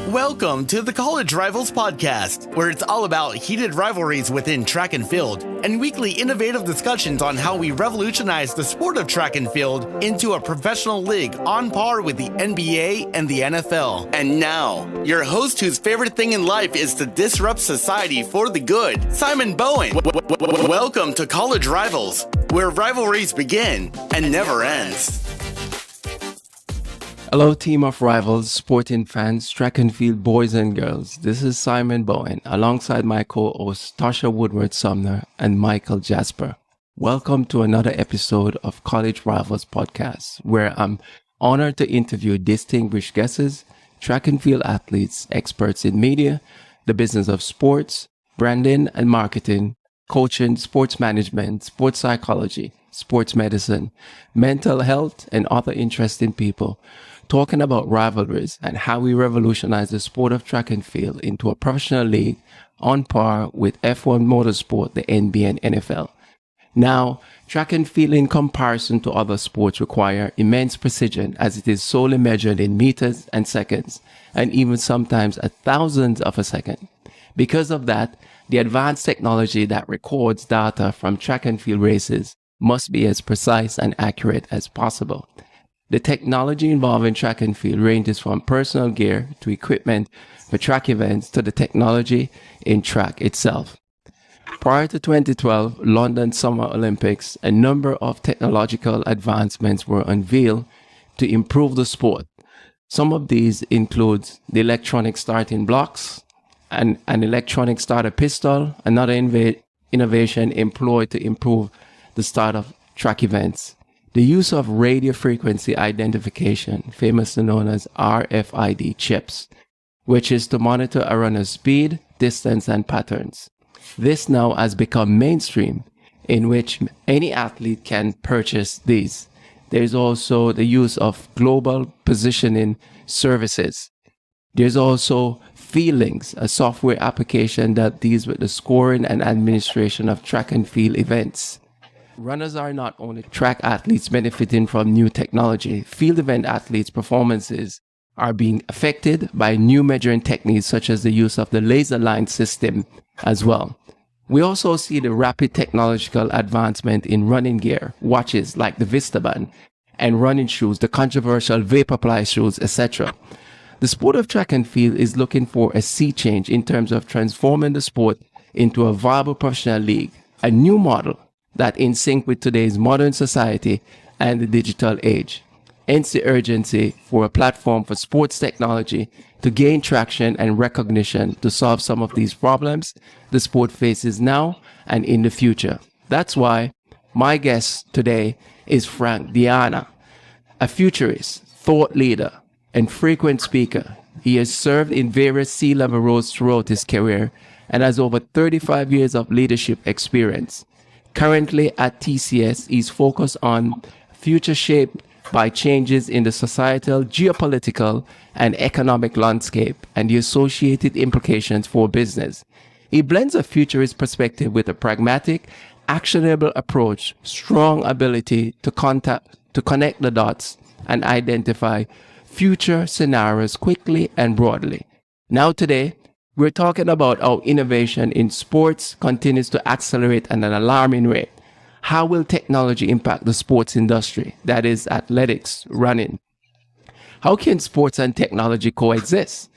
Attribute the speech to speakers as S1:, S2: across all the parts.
S1: Welcome to the College Rivals Podcast, where it's all about heated rivalries within track and field and weekly innovative discussions on how we revolutionize the sport of track and field into a professional league on par with the NBA and the NFL. And now, your host whose favorite thing in life is to disrupt society for the good, Simon Bowen. Welcome to College Rivals, where rivalries begin and never ends.
S2: Hello, team of rivals, sporting fans, track and field boys and girls. This is Simon Bowen, alongside my co-hosts Tasha Woodward-Sumner and Michael Jasper. Welcome to another episode of College Rivals Podcast, where I'm honored to interview distinguished guests, track and field athletes, experts in media, the business of sports, branding and marketing, coaching, sports management, sports psychology, sports medicine, mental health, and other interesting people, talking about rivalries and how we revolutionize the sport of track and field into a professional league on par with F1 motorsport, the NBA and NFL. Now, track and field in comparison to other sports require immense precision, as it is solely measured in meters and seconds, and even sometimes a thousandth of a second. Because of that, the advanced technology that records data from track and field races must be as precise and accurate as possible. The technology involved in track and field ranges from personal gear to equipment for track events to the technology in track itself. Prior to 2012 London Summer Olympics, a number of technological advancements were unveiled to improve the sport. Some of these include the electronic starting blocks, an electronic starter pistol, another innovation employed to improve the start of track events. The use of radio frequency identification, famously known as RFID chips, which is to monitor a runner's speed, distance, and patterns. This now has become mainstream, in which any athlete can purchase these. There's also the use of global positioning services. There's also Feelings, a software application that deals with the scoring and administration of track and field events. Runners are not only track athletes benefiting from new technology, field event athletes' performances are being affected by new measuring techniques such as the use of the laser line system as well. We also see the rapid technological advancement in running gear, watches like the Vistaband, and running shoes, the controversial Vaporfly shoes, etc. The sport of track and field is looking for a sea change in terms of transforming the sport into a viable professional league, a new model that in sync with today's modern society and the digital age. Hence the urgency for a platform for sports technology to gain traction and recognition to solve some of these problems the sport faces now and in the future. That's why my guest today is Frank Diana, a futurist, thought leader, and frequent speaker. He has served in various C-level roles throughout his career and has over 35 years of leadership experience. Currently at TCS, he's focused on future shaped by changes in the societal, geopolitical, and economic landscape and the associated implications for business. He blends a futurist perspective with a pragmatic, actionable approach, strong ability to connect the dots and identify future scenarios quickly and broadly. Now today, we're talking about how innovation in sports continues to accelerate at an alarming rate. How will technology impact the sports industry, that is athletics, running? How can sports and technology coexist?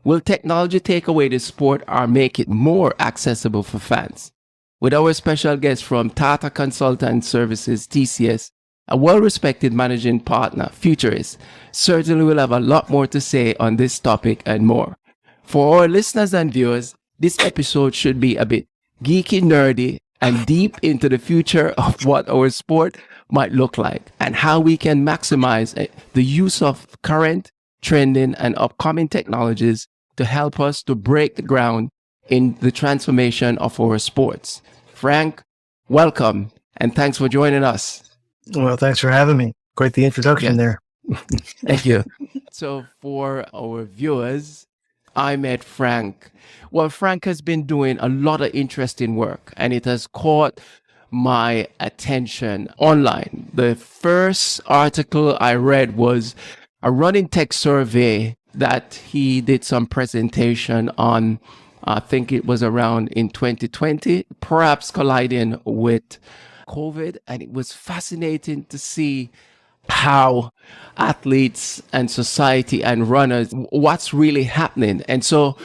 S2: Will technology take away the sport or make it more accessible for fans? With our special guest from Tata Consultant Services, TCS, a well-respected managing partner, Futurist, certainly will have a lot more to say on this topic and more. For our listeners and viewers, this episode should be a bit geeky, nerdy, and deep into the future of what our sport might look like and how we can maximize the use of current, trending, and upcoming technologies to help us to break the ground in the transformation of our sports. Frank, welcome, and thanks for joining us.
S3: Well, thanks for having me. Quite the introduction there.
S2: Thank you. So for our viewers, I met Frank. Well, Frank has been doing a lot of interesting work, and it has caught my attention online. The first article I read was a running tech survey that he did some presentation on, I think it was around in 2020, perhaps colliding with COVID. And it was fascinating to see how athletes and society and runners, what's really happening. And so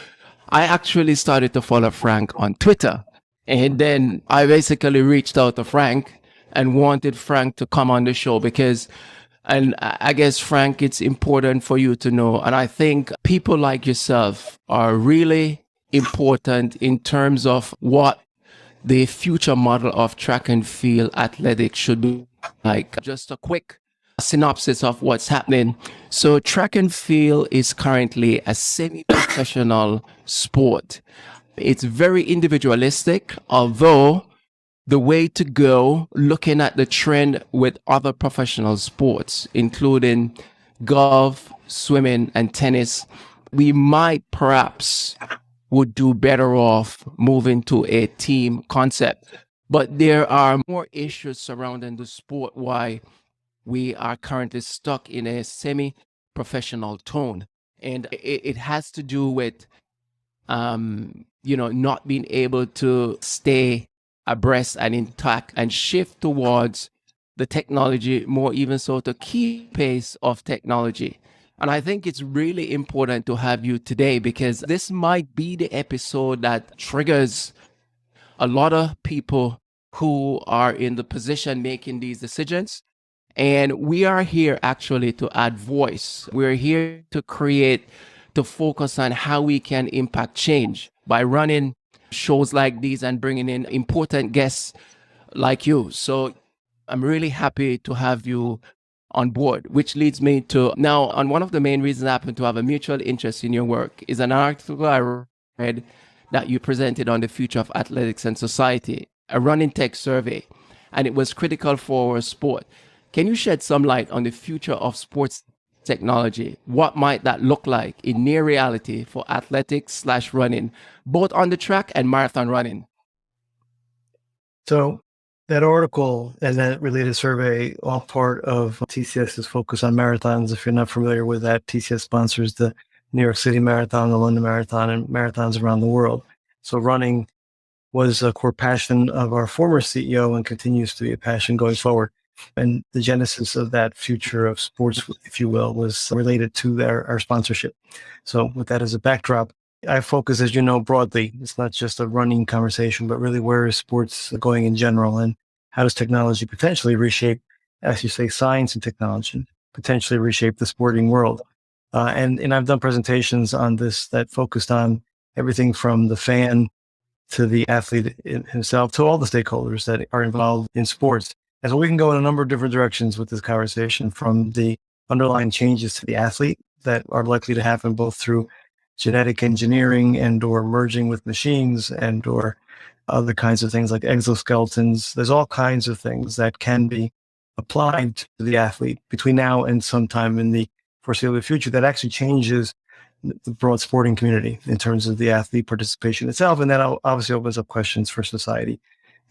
S2: I actually started to follow Frank on Twitter. And then I basically reached out to Frank and wanted Frank to come on the show because, and I guess, Frank, it's important for you to know. And I think people like yourself are really important in terms of what the future model of track and field athletics should be like. Just a quick synopsis of what's happening. So track and field is currently a semi-professional sport. It's very individualistic, although the way to go, looking at the trend with other professional sports, including golf, swimming, and tennis, we might perhaps would do better off moving to a team concept. But there are more issues surrounding the sport why we are currently stuck in a semi-professional tone. And it has to do with, not being able to stay abreast and intact and shift towards the technology more, even so to keep pace of technology. And I think it's really important to have you today because this might be the episode that triggers a lot of people who are in the position making these decisions. And we are here actually to add voice. We're here to focus on how we can impact change by running shows like these and bringing in important guests like you. So I'm really happy to have you on board, which leads me to now on one of the main reasons I happen to have a mutual interest in your work is an article I read that you presented on the future of athletics and society, a running tech survey, and it was critical for our sport. Can you shed some light on the future of sports technology? What might that look like in near reality for athletics/running, both on the track and marathon running?
S3: So that article and that related survey, all part of TCS's focus on marathons. If you're not familiar with that, TCS sponsors the New York City Marathon, the London Marathon, and marathons around the world. So running was a core passion of our former CEO and continues to be a passion going forward. And the genesis of that future of sports, if you will, was related to our sponsorship. So with that as a backdrop, I focus, as you know, broadly. It's not just a running conversation, but really where is sports going in general, and how does technology potentially reshape, as you say, science and technology, potentially reshape the sporting world. And I've done presentations on this that focused on everything from the fan to the athlete himself to all the stakeholders that are involved in sports. And so we can go in a number of different directions with this conversation, from the underlying changes to the athlete that are likely to happen both through genetic engineering and or merging with machines and or other kinds of things like exoskeletons. There's all kinds of things that can be applied to the athlete between now and sometime in the foreseeable future that actually changes the broad sporting community in terms of the athlete participation itself. And that obviously opens up questions for society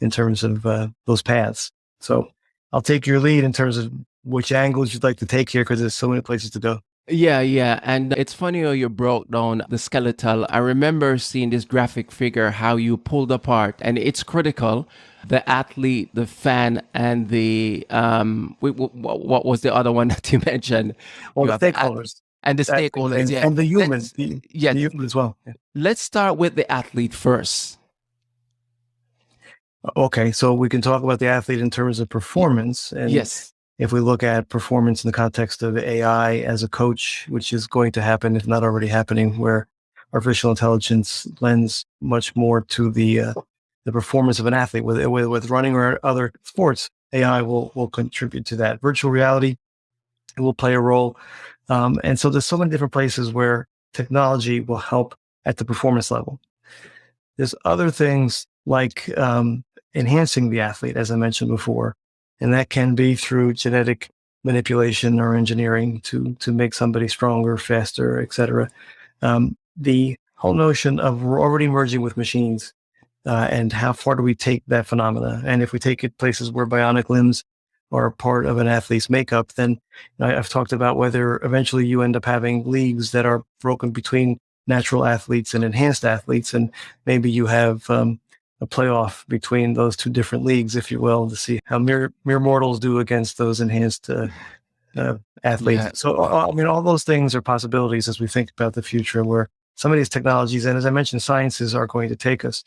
S3: in terms of those paths. So I'll take your lead in terms of which angles you'd like to take here, because there's so many places to go.
S2: Yeah. And it's funny how you broke down the skeletal. I remember seeing this graphic figure, how you pulled apart, and it's critical. The athlete, the fan, and the, what was the other one that you mentioned?
S3: Well, the stakeholders.
S2: And the stakeholders, yeah.
S3: And the humans, the human as well. Yeah.
S2: Let's start with the athlete first.
S3: Okay, so we can talk about the athlete in terms of performance. And
S2: yes.
S3: If we look at performance in the context of AI as a coach, which is going to happen, if not already happening, where artificial intelligence lends much more to the performance of an athlete with running or other sports, AI will contribute to that. Virtual reality will play a role. And so there's so many different places where technology will help at the performance level. There's other things like enhancing the athlete, as I mentioned before. And that can be through genetic manipulation or engineering to make somebody stronger, faster, et cetera. The whole notion of we're already merging with machines and how far do we take that phenomena? And if we take it places where bionic limbs are a part of an athlete's makeup, then I've talked about whether eventually you end up having leagues that are broken between natural athletes and enhanced athletes. And maybe you have a playoff between those two different leagues, if you will, to see how mere mortals do against those enhanced athletes.
S2: Yeah.
S3: So, all those things are possibilities as we think about the future where some of these technologies, and as I mentioned, sciences are going to take us.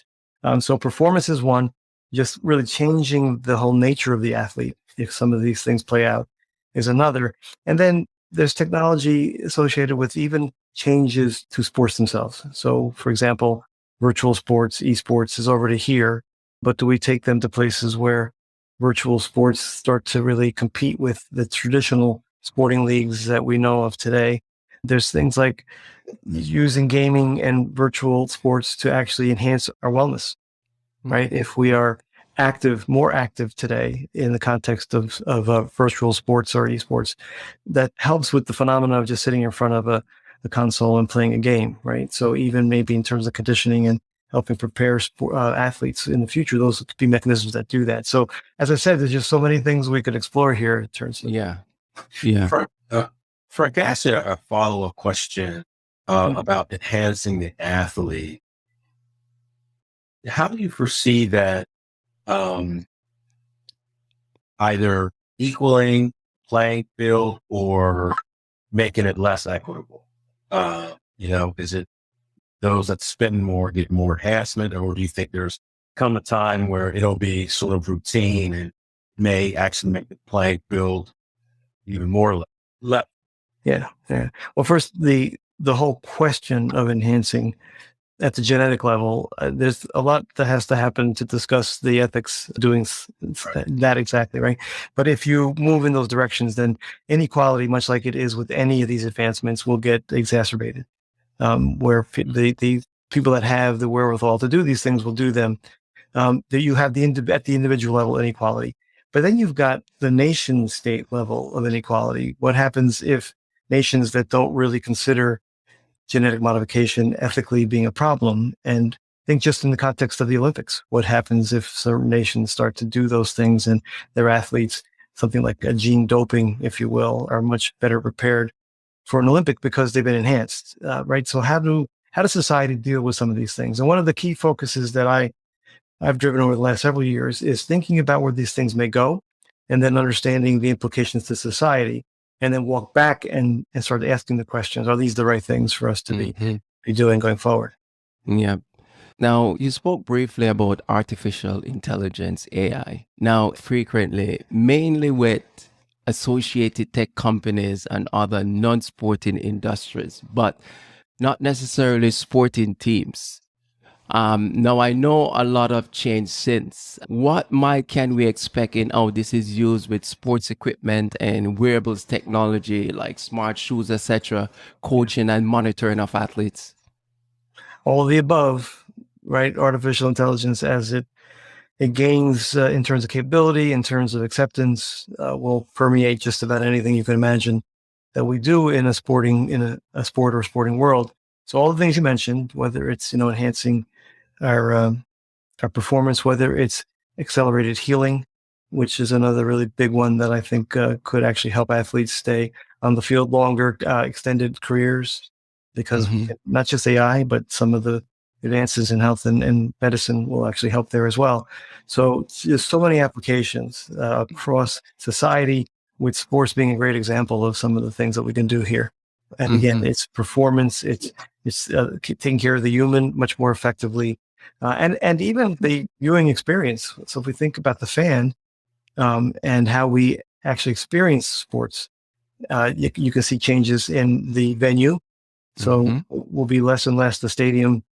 S3: So performance is one, just really changing the whole nature of the athlete, if some of these things play out, is another. And then there's technology associated with even changes to sports themselves. So, for example, virtual sports, esports is already here, but do we take them to places where virtual sports start to really compete with the traditional sporting leagues that we know of today? There's things like using gaming and virtual sports to actually enhance our wellness, right? If we are more active today in the context of virtual sports or esports, that helps with the phenomenon of just sitting in front of a console and playing a game, right? So even maybe in terms of conditioning and helping prepare athletes in the future, those could be mechanisms that do that. So as I said, there's just so many things we could explore here in terms of
S4: Frank, I asked you a follow-up question about enhancing the athlete. How do you foresee that either equaling playing field or making it less equitable? Is it those that spend more get more enhancement, or do you think there's come a time where it'll be sort of routine and may actually make the playing field even more level?
S3: Yeah. Well, first, the whole question of enhancing at the genetic level, there's a lot that has to happen to discuss the ethics doing that exactly, right? But if you move in those directions, then inequality, much like it is with any of these advancements, will get exacerbated. Where the people that have the wherewithal to do these things will do them. That you have at the individual level inequality, but then you've got the nation state level of inequality. What happens if nations that don't really consider genetic modification ethically being a problem? And think just in the context of the Olympics, what happens if certain nations start to do those things and their athletes, something like a gene doping, if you will, are much better prepared for an Olympic because they've been enhanced, right? So how does society deal with some of these things? And one of the key focuses that I've driven over the last several years is thinking about where these things may go and then understanding the implications to society, and then walk back and start asking the questions, are these the right things for us to be doing going forward?
S2: Yeah. Now, you spoke briefly about artificial intelligence, AI. Now, frequently, mainly with associated tech companies and other non-sporting industries, but not necessarily sporting teams. Now, I know a lot of change since. What can we expect in how this is used with sports equipment and wearables technology like smart shoes, etc., coaching and monitoring of athletes?
S3: All of the above, right? Artificial intelligence, as it gains in terms of capability, in terms of acceptance, will permeate just about anything you can imagine that we do in a sport or sporting world. So all the things you mentioned, whether it's enhancing our performance, whether it's accelerated healing, which is another really big one that I think could actually help athletes stay on the field longer, extended careers, because not just AI, but some of the advances in health and medicine will actually help there as well. So there's so many applications across society, with sports being a great example of some of the things that we can do here. And again, it's performance, it's taking care of the human much more effectively, and even the viewing experience. So if we think about the fan and how we actually experience sports, you can see changes in the venue. So will be less and less the stadium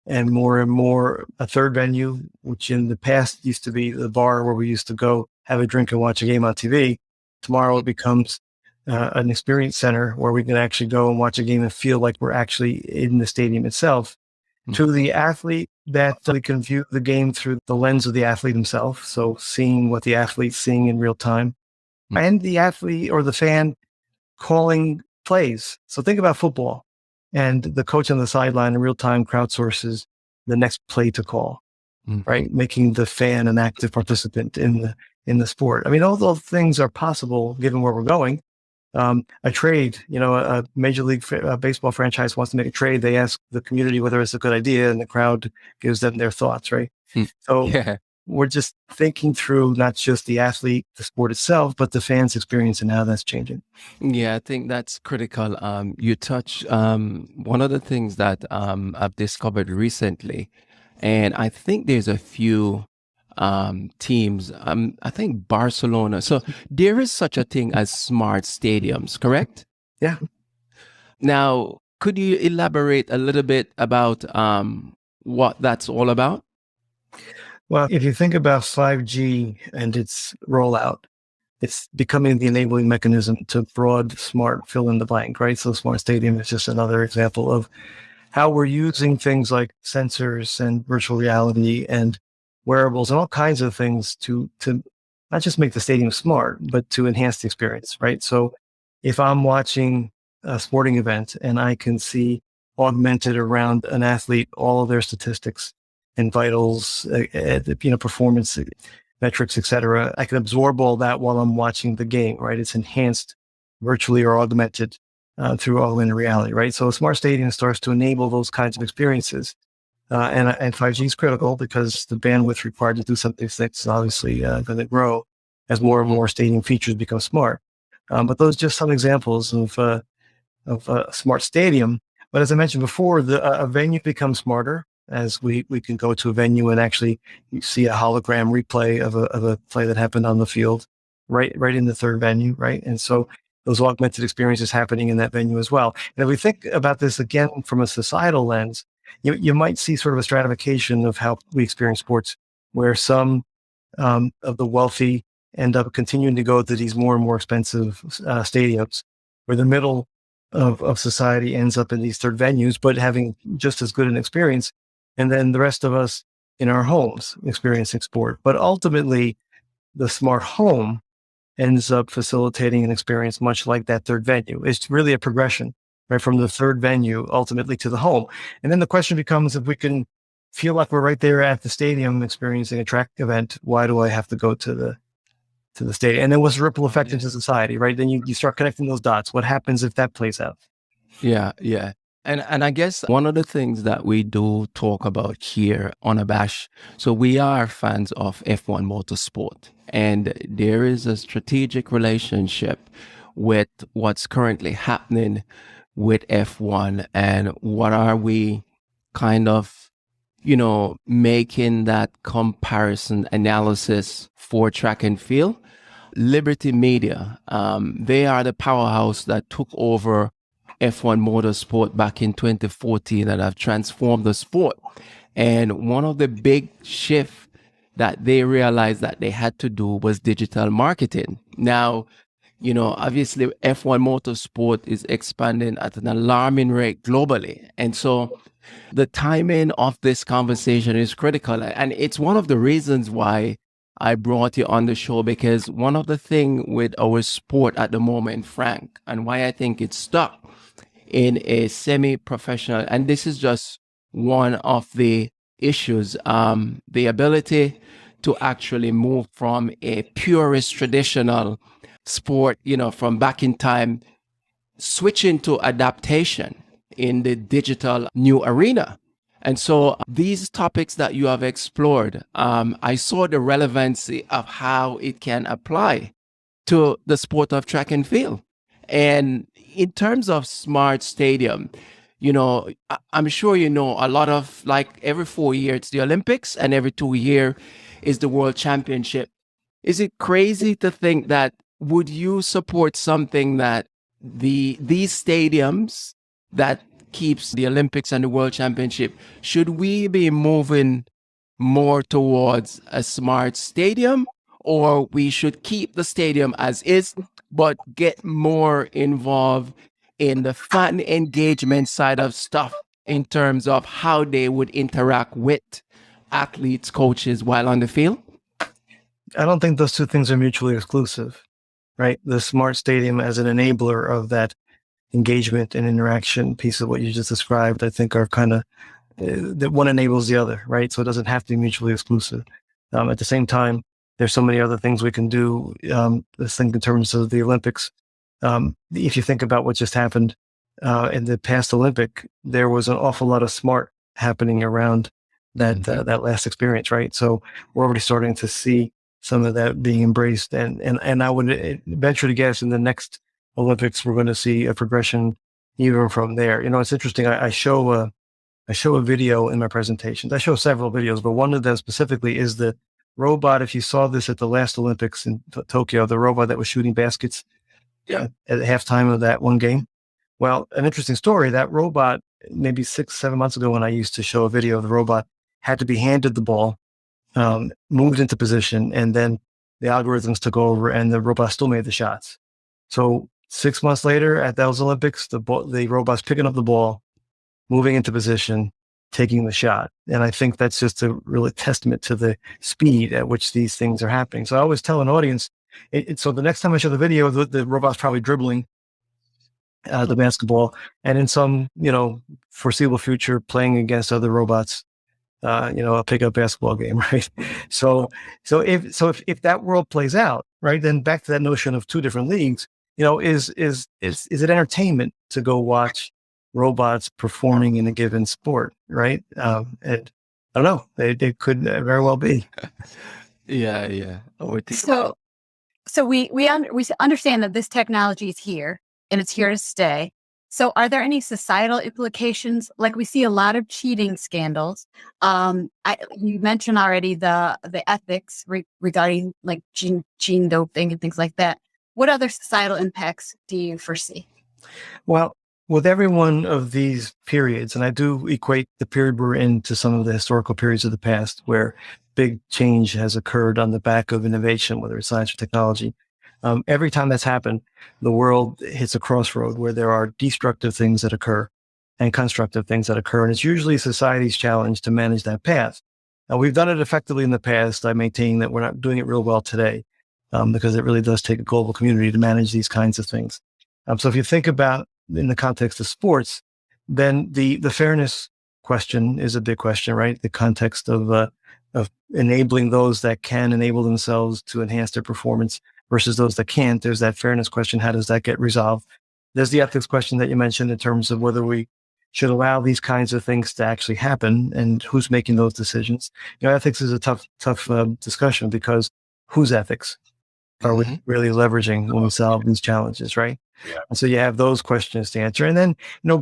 S3: and more a third venue, which in the past used to be the bar where we used to go have a drink and watch a game on TV. Tomorrow it becomes an experience center where we can actually go and watch a game and feel like we're actually in the stadium itself. To the athlete, that we can view the game through the lens of the athlete himself. So seeing what the athlete's seeing in real time, and the athlete or the fan calling plays. So think about football, and the coach on the sideline in real time crowdsources the next play to call, right? Making the fan an active participant in in the sport. I mean, all those things are possible given where we're going. A trade, a Major League Baseball franchise wants to make a trade. They ask the community whether it's a good idea, and the crowd gives them their thoughts, right? So
S2: Yeah.
S3: we're just thinking through not just the athlete, the sport itself, but the fans' experience and how that's changing.
S2: Yeah, I think that's critical. You touch one of the things that I've discovered recently, and I think there's a few teams. I think Barcelona. So there is such a thing as smart stadiums, correct?
S3: Yeah.
S2: Now, could you elaborate a little bit about what that's all about?
S3: Well, if you think about 5G and its rollout, it's becoming the enabling mechanism to broad, smart fill in the blank, right? So smart stadium is just another example of how we're using things like sensors and virtual reality and wearables and all kinds of things to not just make the stadium smart, but to enhance the experience, right? So if I'm watching a sporting event and I can see augmented around an athlete, all of their statistics and vitals, performance metrics, et cetera, I can absorb all that while I'm watching the game, right? It's enhanced virtually or augmented through augmented reality, right? So a smart stadium starts to enable those kinds of experiences. And 5G is critical because the bandwidth required to do something that's obviously going to grow as more and more stadium features become smart. But those are just some examples of a smart stadium. But as I mentioned before, a venue becomes smarter as we can go to a venue and actually see a hologram replay of a play that happened on the field, right in the third venue, right? And so those augmented experiences happening in that venue as well. And if we think about this again from a societal lens, you might see sort of a stratification of how we experience sports, where some of the wealthy end up continuing to go to these more and more expensive stadiums, where the middle of society ends up in these third venues, but having just as good an experience. And then the rest of us in our homes experiencing sport. But ultimately, the smart home ends up facilitating an experience much like that third venue. It's really a progression, right, from the third venue ultimately to the home. And then the question becomes, if we can feel like we're right there at the stadium experiencing a track event, why do I have to go to the stadium? And then what's the ripple effect into society, right? Then you start connecting those dots. What happens if that plays out?
S2: Yeah, yeah. And I guess one of the things that we do talk about here on Abash, so we are fans of F1 motorsport, and there is a strategic relationship with what's currently happening with F1 and what are we kind of, making that comparison analysis for track and field. Liberty Media, they are the powerhouse that took over F1 motorsport back in 2014 that have transformed the sport. And one of the big shifts that they realized that they had to do was digital marketing. Now, obviously F1 motorsport is expanding at an alarming rate globally. And so the timing of this conversation is critical. And it's one of the reasons why I brought you on the show, because one of the things with our sport at the moment, Frank, and why I think it's stuck in a semi-professional, and this is just one of the issues, the ability to actually move from a purist traditional sport, from back in time, switching to adaptation in the digital new arena. And so these topics that you have explored, I saw the relevancy of how it can apply to the sport of track and field. And in terms of smart stadium, I'm sure a lot of, like, every 4 years it's the Olympics and every 2 years is the World Championship. Is it crazy to think that, would you support something that these stadiums that keeps the Olympics and the World Championship, should we be moving more towards a smart stadium, or we should keep the stadium as is, but get more involved in the fan engagement side of stuff in terms of how they would interact with athletes, coaches while on the field?
S3: I don't think those two things are mutually exclusive, right? The smart stadium as an enabler of that engagement and interaction piece of what you just described, I think are kind of, that one enables the other, right? So it doesn't have to be mutually exclusive. At the same time, There's so many other things we can do. This thing in terms of the Olympics. If you think about what just happened in the past Olympic, there was an awful lot of smart happening around that that last experience, right? So we're already starting to see some of that being embraced, and I would venture to guess in the next Olympics we're going to see a progression even from there. It's interesting. I show a video in my presentations. I show several videos, but one of them specifically is the robot. If you saw this at the last Olympics in Tokyo, the robot that was shooting baskets at halftime of that one game. Well, an interesting story. That robot, maybe 6-7 months ago, when I used to show a video of the robot, had to be handed the ball, moved into position, and then the algorithms took over, and the robot still made the shots. So 6 months later, at those Olympics, the robot's picking up the ball, moving into position, taking the shot. And I think that's just a really testament to the speed at which these things are happening. So I always tell an audience, so the next time I show the video, the robot's probably dribbling the basketball, and in some, foreseeable future, playing against other robots, a pickup basketball game, right? So if that world plays out, right, then back to that notion of two different leagues, is it entertainment to go watch robots performing in a given sport, right? And I don't know, they could very well be.
S2: Yeah.
S5: So we understand that this technology is here and it's here to stay. So are there any societal implications? Like, we see a lot of cheating scandals. You mentioned already the ethics regarding like gene doping and things like that. What other societal impacts do you foresee?
S3: Well, with every one of these periods, and I do equate the period we're in to some of the historical periods of the past where big change has occurred on the back of innovation, whether it's science or technology. Every time that's happened, the world hits a crossroad where there are destructive things that occur and constructive things that occur. And it's usually society's challenge to manage that path. Now, we've done it effectively in the past. I maintain that we're not doing it real well today because it really does take a global community to manage these kinds of things. So if you think about in the context of sports, then the fairness question is a big question, right? The context of enabling those that can enable themselves to enhance their performance versus those that can't. There's that fairness question. How does that get resolved? There's the ethics question that you mentioned in terms of whether we should allow these kinds of things to actually happen and who's making those decisions. Ethics is a tough discussion because whose ethics are we really leveraging when we solve these challenges, right?
S4: Yeah.
S3: And so you have those questions to answer. And then,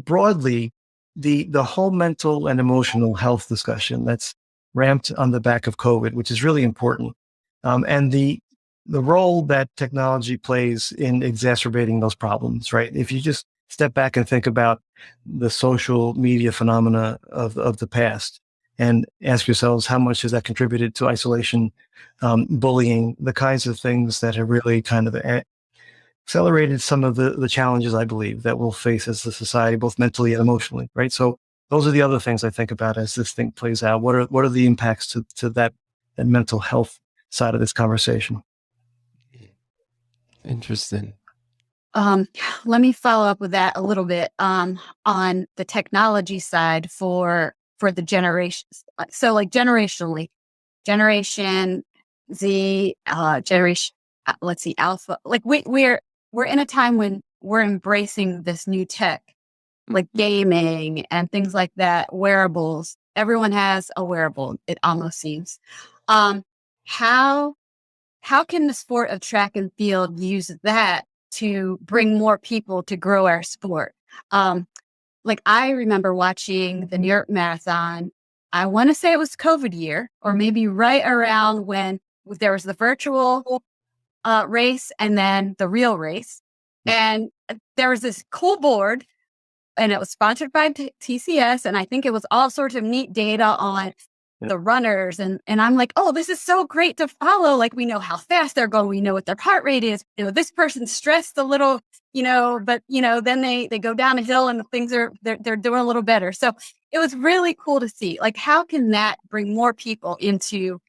S3: broadly, the whole mental and emotional health discussion that's ramped on the back of COVID, which is really important. And the role that technology plays in exacerbating those problems, right? If you just step back and think about the social media phenomena of the past and ask yourselves, how much has that contributed to isolation, bullying, the kinds of things that have really kind of accelerated some of the challenges, I believe, that we'll face as a society, both mentally and emotionally, right? So those are the other things I think about as this thing plays out. What are the impacts to that mental health side of this conversation?
S2: Interesting.
S5: Let me follow up with that a little bit on the technology side for the generations. So like generationally, Generation Z, generation, let's see, Alpha. Like we're in a time when we're embracing this new tech, like gaming and things like that, wearables. Everyone has a wearable, it almost seems. How can the sport of track and field use that to bring more people to grow our sport? Like I remember watching the New York Marathon. I want to say it was COVID year, or maybe right around when there was the virtual race and then the real race. And there was this cool board, and it was sponsored by TCS. And I think it was all sorts of neat data on the runners. And I'm like, oh, this is so great to follow. Like, we know how fast they're going. We know what their heart rate is. This person's stressed a little, but, then they go down a hill and things they're doing a little better. So it was really cool to see, like, how can that bring more people into,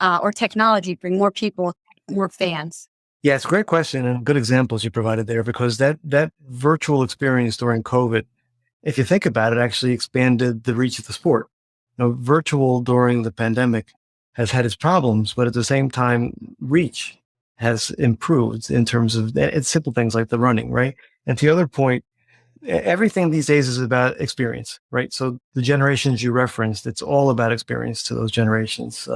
S5: or technology bring more people, more fans?
S3: Yeah, it's a great question and good examples you provided there, because that virtual experience during COVID, if you think about it, actually expanded the reach of the sport. Virtual during the pandemic has had its problems, but at the same time, reach has improved in terms of it's simple things like the running, right? And to the other point, everything these days is about experience, right? So the generations you referenced, it's all about experience to those generations.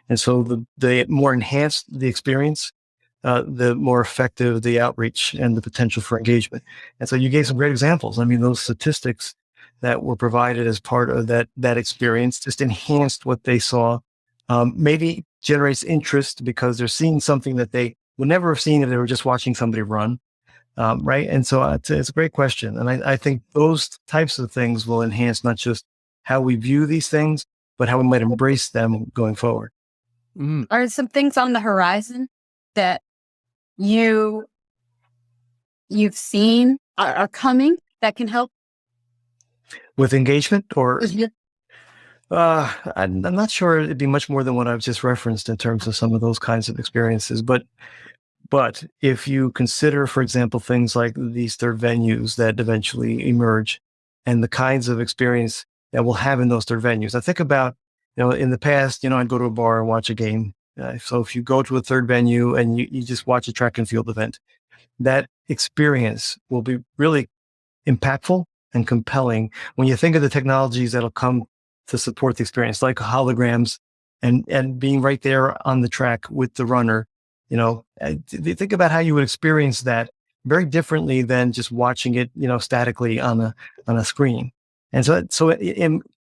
S3: And so the more enhanced the experience, the more effective the outreach and the potential for engagement. And so you gave some great examples. I mean, those statistics that were provided as part of that experience just enhanced what they saw. Maybe generates interest because they're seeing something that they would never have seen if they were just watching somebody run. Right. And so it's a great question. And I think those types of things will enhance not just how we view these things, but how we might embrace them going forward.
S5: Are some things on the horizon that you've seen are coming that can help
S3: with engagement? Or I'm not sure it'd be much more than what I've just referenced in terms of some of those kinds of experiences. But if you consider, for example, things like these third venues that eventually emerge and the kinds of experience that we'll have in those third venues, I think about, in the past, I'd go to a bar and watch a game. So if you go to a third venue and you just watch a track and field event, that experience will be really impactful and compelling when you think of the technologies that'll come to support the experience, like holograms and being right there on the track with the runner. Think about how you would experience that very differently than just watching it, statically on a screen. And so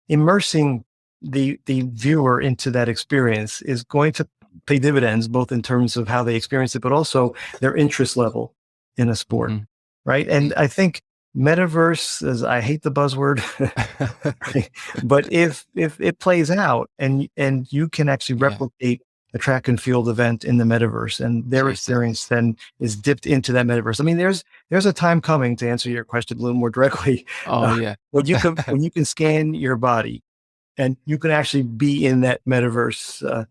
S3: immersing the viewer into that experience is going to pay dividends, both in terms of how they experience it, but also their interest level in a sport, right? And I think metaverse, as I hate the buzzword, but if it plays out and you can actually replicate a track and field event in the metaverse, and their experience then is dipped into that metaverse. I mean, there's a time coming, to answer your question a little more directly. When you can scan your body and you can actually be in that metaverse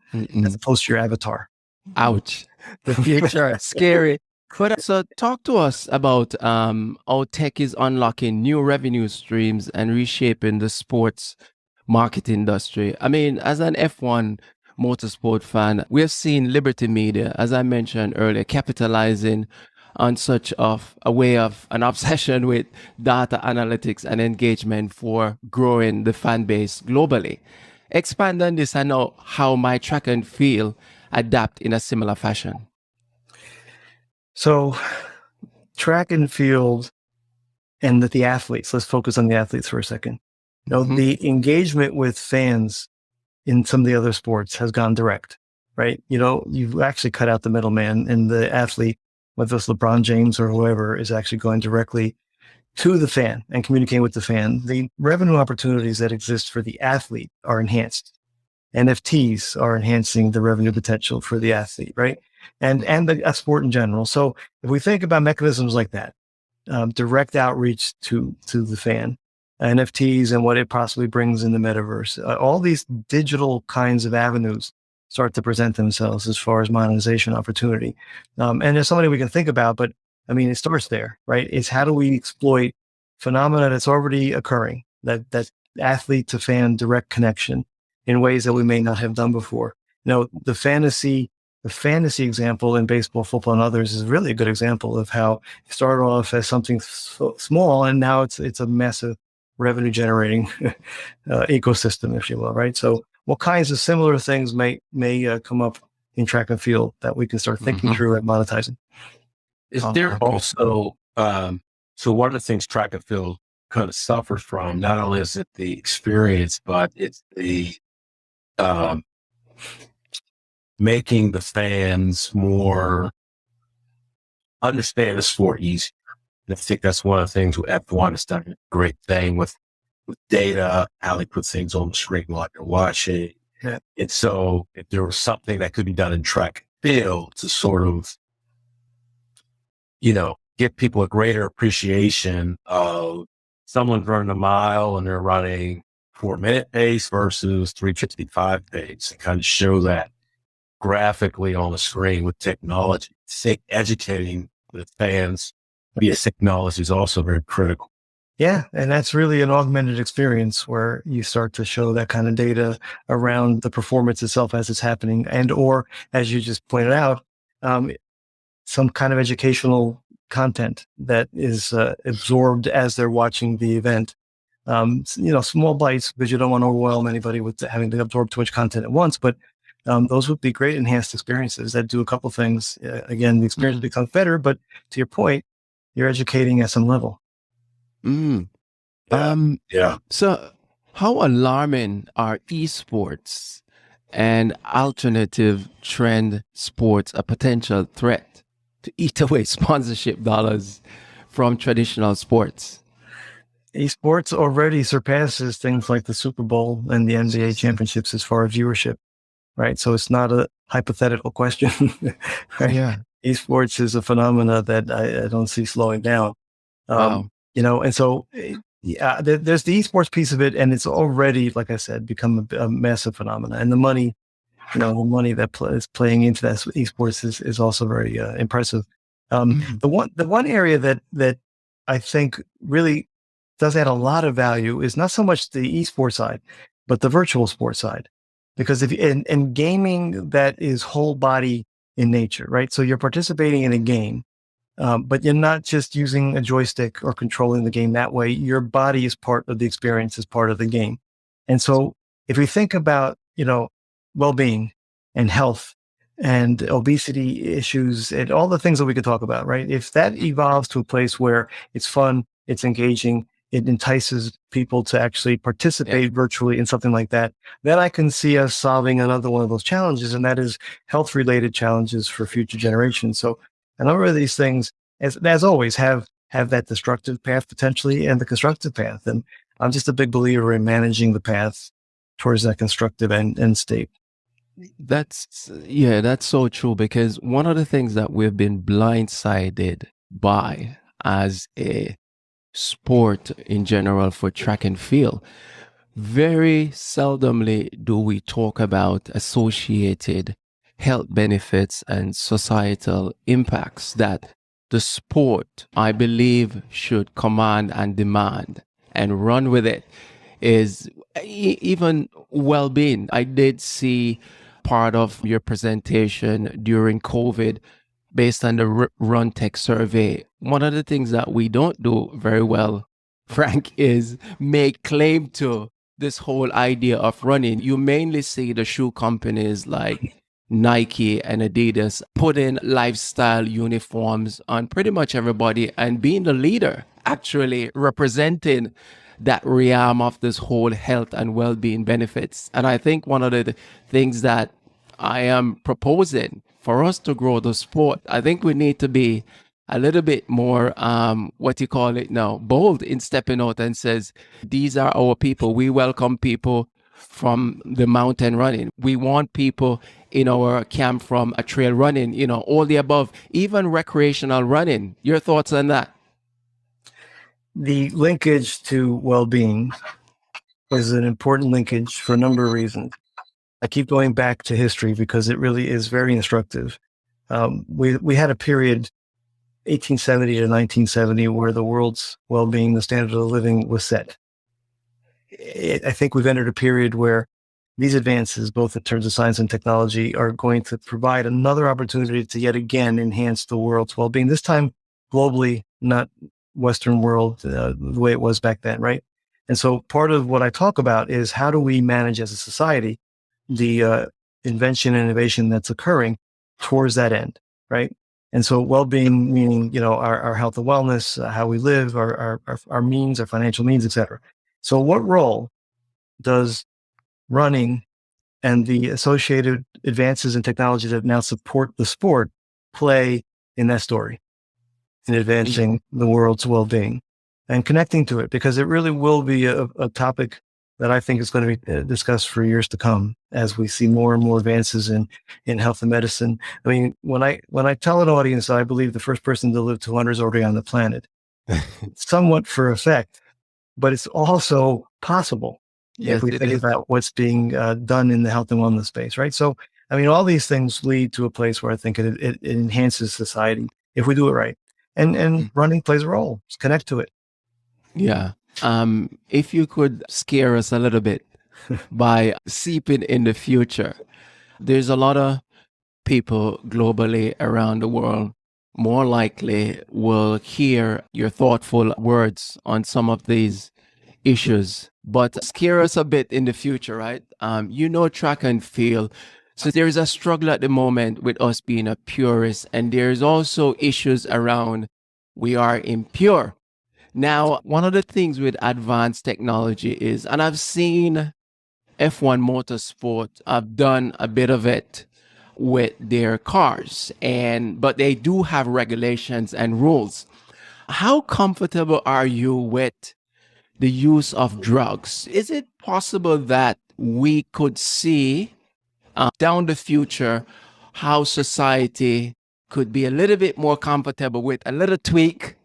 S3: as opposed to your avatar.
S2: Ouch. The future, scary. But so talk to us about how tech is unlocking new revenue streams and reshaping the sports market industry. I mean, as an F1 motorsport fan, we have seen Liberty Media, as I mentioned earlier, capitalizing on such of a way of an obsession with data analytics and engagement for growing the fan base globally. Expand on this and know how my track and field adapt in a similar fashion.
S3: So track and field and the athletes, let's focus on the athletes for a second. The engagement with fans in some of the other sports has gone direct, right? You've actually cut out the middleman, and the athlete, whether it's LeBron James or whoever, is actually going directly to the fan and communicating with the fan. The revenue opportunities that exist for the athlete are enhanced. NFTs are enhancing the revenue potential for the athlete, right? And the sport in general. So if we think about mechanisms like that, direct outreach to the fan, NFTs and what it possibly brings in the metaverse, all these digital kinds of avenues start to present themselves as far as monetization opportunity. And there's something we can think about, but I mean, it starts there, right? It's how do we exploit phenomena that's already occurring, that athlete to fan direct connection in ways that we may not have done before. The fantasy example in baseball, football, and others is really a good example of how it started off as something so small, and now it's a massive revenue generating ecosystem, if you will, right? So what kinds of similar things may come up in track and field that we can start thinking through and monetizing?
S4: Is there also, so one of the things track and field kind of suffers from, not only is it the experience, but it's the making the fans more understand the sport easier. And I think that's one of the things with F1 has done a great thing with data, how they put things on the screen while you're watching.
S3: Yeah.
S4: And so if there was something that could be done in track and field to sort of, give people a greater appreciation of someone's running a mile and they're running 4-minute pace versus 3:55 pace, and kind of show that graphically on the screen with technology. I think educating the fans via technology is also very critical.
S3: Yeah, and that's really an augmented experience where you start to show that kind of data around the performance itself as it's happening, and or as you just pointed out, um, some kind of educational content that is absorbed as they're watching the event. Small bites because you don't want to overwhelm anybody with having to absorb too much content at once. But those would be great enhanced experiences that do a couple things. Again, the experience becomes better, but to your point, you're educating at some level.
S2: Mm.
S4: Yeah.
S2: So, how alarming are esports and alternative trend sports a potential threat to eat away sponsorship dollars from traditional sports?
S3: Esports already surpasses things like the Super Bowl and the NBA championships as far as viewership, right? So it's not a hypothetical question, right?
S2: Yeah.
S3: Esports is a phenomena that I don't see slowing down.
S2: Wow.
S3: And so yeah, there's the esports piece of it, and it's already, like I said, become a massive phenomena. And the money, the money that is playing into that esports is also very impressive. The one area that I think really does add a lot of value is not so much the esports side, but the virtual sports side, because if in gaming that is whole body in nature, right? So you're participating in a game. But you're not just using a joystick or controlling the game that way. Your body is part of the experience, is part of the game. And so if we think about, well-being and health and obesity issues and all the things that we could talk about, right? If that evolves to a place where it's fun, it's engaging, it entices people to actually participate virtually in something like that, then I can see us solving another one of those challenges, and that is health-related challenges for future generations. So a number of these things, as always, have that destructive path potentially and the constructive path. And I'm just a big believer in managing the paths towards that constructive end state.
S2: That's so true, because one of the things that we've been blindsided by as a sport in general for track and field, very seldomly do we talk about associated health benefits and societal impacts that the sport, I believe, should command and demand and run with it, is even well-being. I did see part of your presentation during COVID based on the Run Tech survey. One of the things that we don't do very well, Frank, is make claim to this whole idea of running. You mainly see the shoe companies like Nike and Adidas putting lifestyle uniforms on pretty much everybody and being the leader, actually representing that realm of this whole health and well-being benefits. And I think one of the things that I am proposing for us to grow the sport, I think we need to be a little bit more, bold in stepping out and says, these are our people. We welcome people from the mountain running. We want people in our camp from a trail running, all the above, even recreational running. Your thoughts on that?
S3: The linkage to well-being is an important linkage for a number of reasons. I keep going back to history because it really is very instructive. We had a period, 1870 to 1970, where the world's well-being, the standard of living was set. I think we've entered a period where these advances, both in terms of science and technology, are going to provide another opportunity to yet again enhance the world's well-being, this time globally, not Western world, the way it was back then, right? And so part of what I talk about is how do we manage as a society the invention and innovation that's occurring towards that end, right? And so well-being, meaning, our health and wellness, how we live, our means, our financial means, et cetera. So what role does running and the associated advances in technology that now support the sport play in that story, in advancing the world's well-being and connecting to it? Because it really will be a topic that I think is going to be discussed for years to come as we see more and more advances in health and medicine. I mean, when I tell an audience that I believe the first person to live to 100 is already on the planet, somewhat for effect, but it's also possible if we think about what's being done in the health and wellness space, right? So, I mean, all these things lead to a place where I think it enhances society if we do it right. And running plays a role. Just connect to it.
S2: Yeah. If you could scare us a little bit by seeping in the future, there's a lot of people globally around the world more likely will hear your thoughtful words on some of these issues, but scare us a bit in the future, right? Track and field. So there's a struggle at the moment with us being a purist, and there's also issues around we are impure. Now, one of the things with advanced technology is, and I've seen F1 Motorsport, I've done a bit of it with their cars, but they do have regulations and rules. How comfortable are you with the use of drugs? Is it possible that we could see down the future how society could be a little bit more comfortable with a little tweak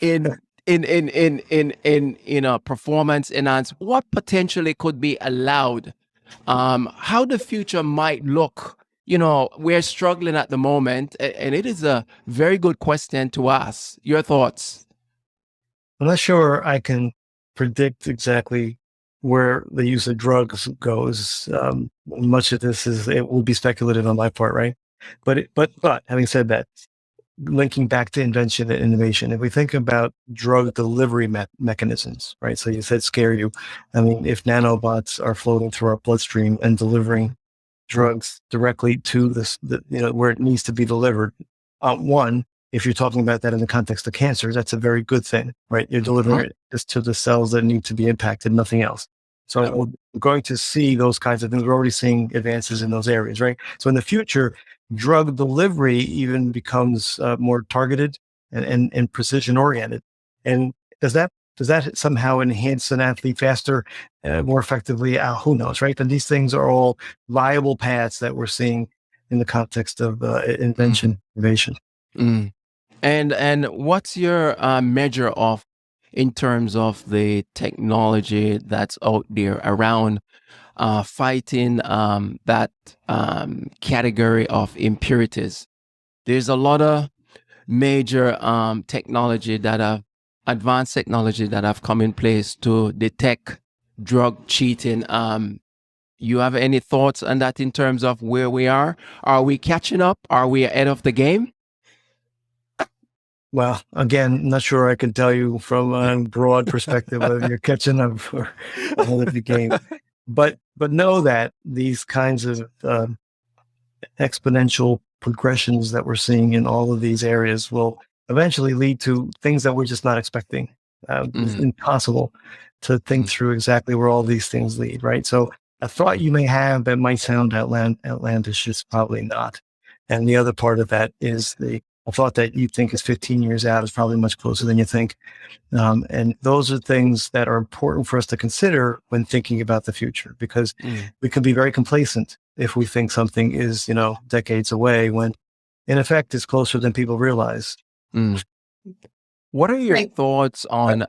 S2: in performance enhance what potentially could be allowed, how the future might look? We're struggling at the moment, and it is a very good question to ask. Your thoughts?
S3: I'm not sure I can predict exactly where the use of drugs goes. Much of this it will be speculative on my part, right? But having said that, linking back to invention and innovation, if we think about drug delivery mechanisms, right? So you said scare you. I mean, if nanobots are floating through our bloodstream and delivering drugs directly to where it needs to be delivered, one, if you're talking about that in the context of cancer, that's a very good thing, right? You're delivering it just to the cells that need to be impacted, nothing else. So we're going to see those kinds of things. We're already seeing advances in those areas, right? So in the future, drug delivery even becomes more targeted and precision oriented. And does that somehow enhance an athlete faster, more effectively? Who knows, right? And these things are all viable paths that we're seeing in the context of invention, innovation.
S2: Mm. And what's your measure of in terms of the technology that's out there around fighting that category of impurities? There's a lot of major advanced technology that have come in place to detect drug cheating. You have any thoughts on that in terms of where we are? Are we catching up? Are we ahead of the game?
S3: Well, again, not sure I can tell you from a broad perspective whether you're catching up or ahead of the game. But know that these kinds of exponential progressions that we're seeing in all of these areas will eventually lead to things that we're just not expecting. It's impossible to think through exactly where all these things lead, right? So a thought you may have that might sound outlandish is probably not. And the other part of that is a thought that you think is 15 years out is probably much closer than you think. And those are things that are important for us to consider when thinking about the future, because we can be very complacent if we think something is, decades away, when in effect it's closer than people realize.
S2: What are your thoughts on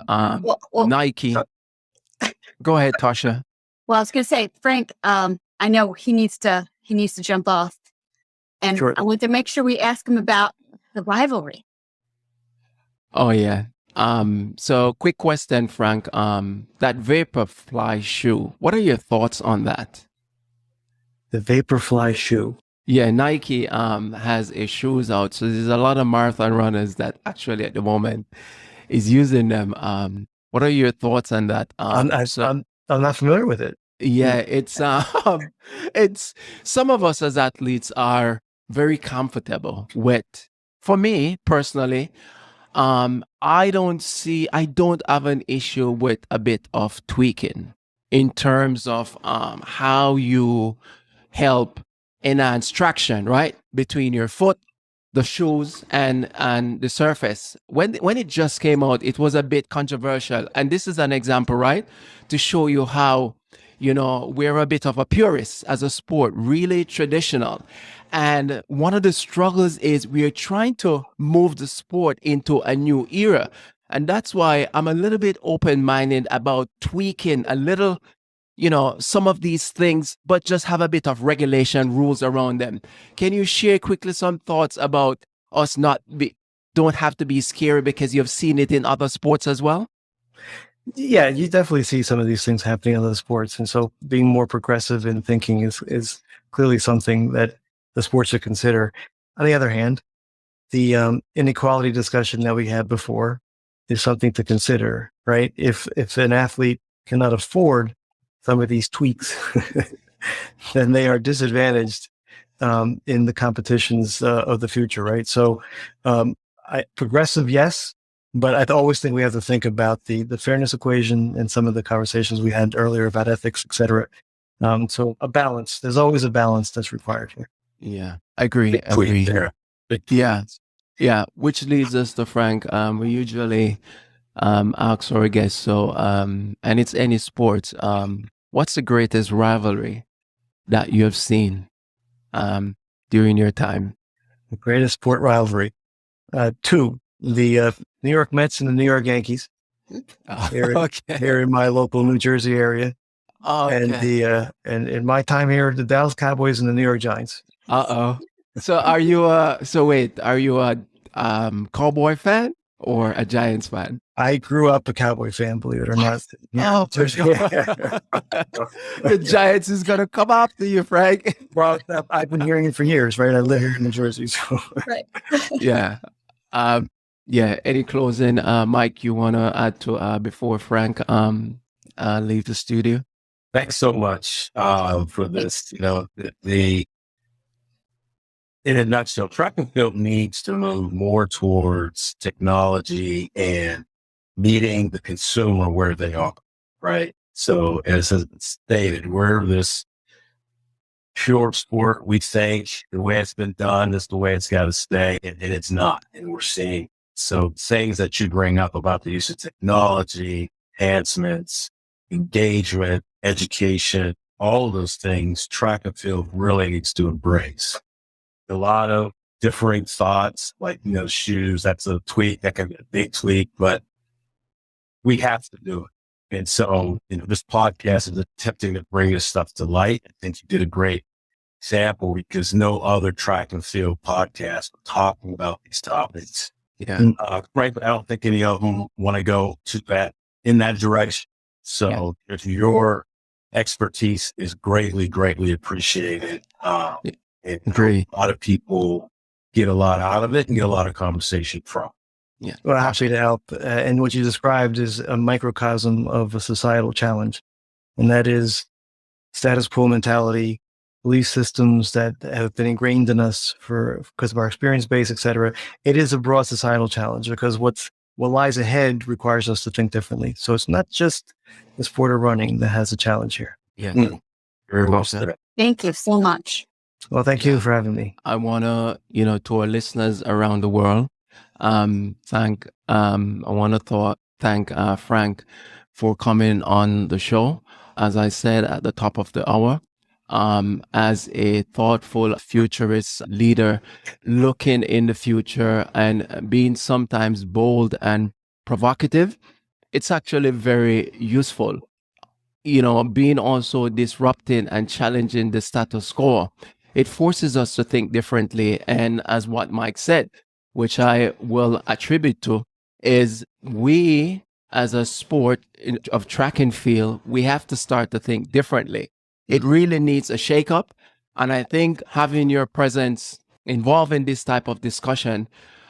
S2: Nike? Go ahead, Tasha.
S5: Well, I was going to say, Frank, I know he needs to jump off, and sure. I want to make sure we ask him about the rivalry.
S2: Oh yeah. So quick question, Frank. That Vaporfly shoe, what are your thoughts on that?
S3: The Vaporfly shoe.
S2: Yeah, Nike has a shoes out. So there's a lot of marathon runners that actually at the moment is using them. What are your thoughts on that?
S3: I'm not familiar with it.
S2: Yeah, it's some of us as athletes are very comfortable with. For me personally, I don't have an issue with a bit of tweaking in terms of how you help enhance traction, right? Between your foot, the shoes, and the surface. When it just came out, it was a bit controversial. And this is an example, right? To show you how, we're a bit of a purist as a sport, really traditional. And one of the struggles is we are trying to move the sport into a new era. And that's why I'm a little bit open-minded about tweaking a little, some of these things, but just have a bit of regulation rules around them. Can you share quickly some thoughts about us don't have to be scary because you've seen it in other sports as well?
S3: yeah, you definitely see some of these things happening in other sports. And so being more progressive in thinking is clearly something that the sport should consider. On the other hand, the inequality discussion that we had before is something to consider, right? If an athlete cannot afford some of these tweaks, then they are disadvantaged in the competitions of the future, right? So, progressive, yes, but I always think we have to think about the fairness equation and some of the conversations we had earlier about ethics, et cetera. So a balance. There's always a balance that's required here.
S2: Yeah, I agree.
S4: Big tweet there. Big
S2: Yeah. Yeah. Which leads us to Frank. We usually ask our guests, so and it's any sport. What's the greatest rivalry that you have seen during your time?
S3: The greatest sport rivalry. Two, the New York Mets and the New York Yankees here in my local New Jersey area. And and in my time here, the Dallas Cowboys and the New York Giants.
S2: So are you are you a Cowboy fan or a Giants fan?
S3: I grew up a Cowboy fan, believe it or not.
S2: Oh, the Giants is gonna come after you, Frank.
S3: Well, I've been hearing it for years, right? I live here in New Jersey, so
S5: Right.
S2: Yeah. Yeah. Any closing, Mike, you wanna add to before Frank leave the studio?
S4: Thanks so much for this. You know, in a nutshell, track and field needs to move more towards technology and meeting the consumer where they are, right? So as has been stated, we're this pure sport. We think the way it's been done is the way it's got to stay, and it's not. And we're seeing so things that you bring up about the use of technology, enhancements, engagement, education, all of those things, track and field really needs to embrace. A lot of differing thoughts, like, you know, shoes, that's a tweak, that can be a big tweak, but we have to do it. And so, you know, this podcast is attempting to bring this stuff to light. I think you did a great example because no other track and field podcast are talking about these topics.
S2: Yeah.
S4: Right. But I don't think any of them want to go to that in that direction. So if your expertise is greatly, greatly appreciated. And
S2: Agree.
S4: a lot of people get a lot out of it and get a lot of conversation from.
S2: Yeah.
S3: well, happy to help. And what you described is a microcosm of a societal challenge, and that is status quo mentality, belief systems that have been ingrained in us because of our experience base, et cetera. It is a broad societal challenge because what lies ahead requires us to think differently. So it's not just the sport of running that has a challenge here.
S2: Yeah.
S4: Very well said.
S5: Thank you so much.
S3: Well, thank you for having me.
S2: I want to, to our listeners around the world, thank Frank for coming on the show. As I said at the top of the hour, as a thoughtful futurist leader, looking in the future and being sometimes bold and provocative, it's actually very useful. Being also disrupting and challenging the status quo. It forces us to think differently. And as what Mike said, which I will attribute to, is we as a sport of track and field, we have to start to think differently. It really needs a shakeup. And I think having your presence involved in this type of discussion,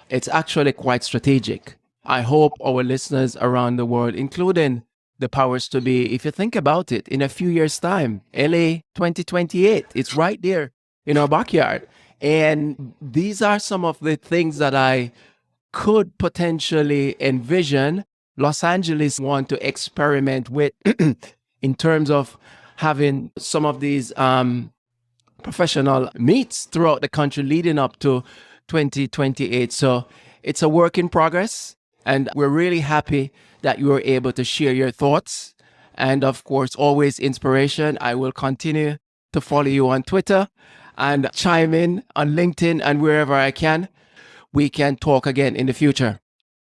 S2: it's actually quite strategic. I hope our listeners around the world, including the powers to be, if you think about it, in a few years' time, LA 2028, it's right there in our backyard. And these are some of the things that I could potentially envision Los Angeles want to experiment with in terms of having some of these professional meets throughout the country leading up to 2028. So it's a work in progress. And we're really happy that you were able to share your thoughts. And of course, always inspiration. I will continue to follow you on Twitter and chime in on LinkedIn and wherever I can. We can talk again in the future.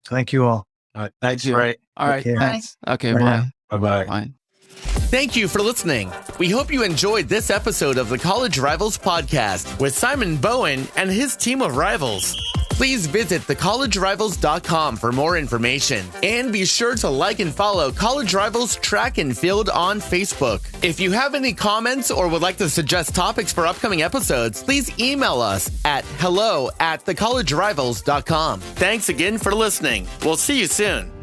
S3: Thank you all.
S4: All right. Thanks, Ray.
S2: All right. Thanks. Okay. Bye.
S4: Bye-bye.
S2: Bye.
S1: Thank you for listening. We hope you enjoyed this episode of the College Rivals Podcast with Simon Bowen and his team of rivals. Please visit thecollegerivals.com for more information. And be sure to like and follow College Rivals Track and Field on Facebook. If you have any comments or would like to suggest topics for upcoming episodes, please email us at hello@thecollegerivals.com. Thanks again for listening. We'll see you soon.